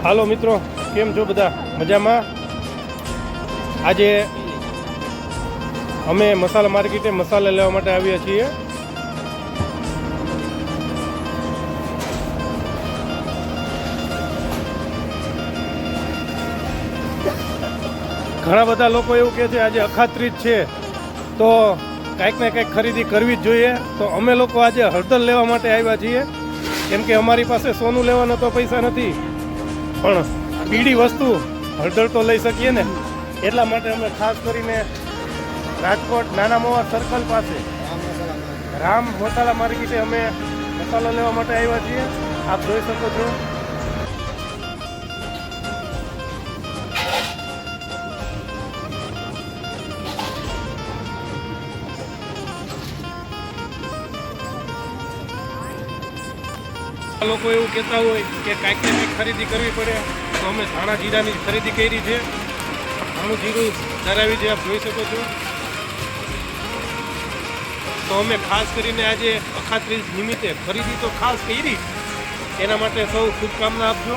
હાલો મિત્રો, કેમ છો બધા? મજામાં? આજે અમે મસાલા માર્કેટે મસાલા લેવા માટે આવ્યા છીએ. ઘણા બધા લોકો એવું કહે છે આજે અખાત્રીજ છે તો કાંઈક ને કંઈક ખરીદી કરવી જ જોઈએ. તો અમે લોકો આજે હળદર લેવા માટે આવ્યા છીએ, કેમ કે અમારી પાસે સોનું લેવાનો તો પૈસા નથી, પણ પીળી વસ્તુ હળદર તો લઈ શકીએ ને. એટલા માટે અમે ખાસ કરીને રાજકોટ નાના મોવા સર્કલ પાસે રામ મસાલા માર્કેટે અમે મસાલો લેવા માટે આવ્યા છીએ. આપ જોઈ શકો છો. લોકો એવું કહેતા હોય કે કાંઈક ને કંઈક ખરીદી કરવી પડે, તો અમે ધાણા જીરાની ખરીદી કરી છે. ધાણું જીરું ધરાવી છે, આપ જોઈ શકો છો. તો અમે ખાસ કરીને આજે અખાત્રીજ નિમિત્તે ખરીદી તો ખાસ કરી, એના માટે સૌ શુભકામના આપજો.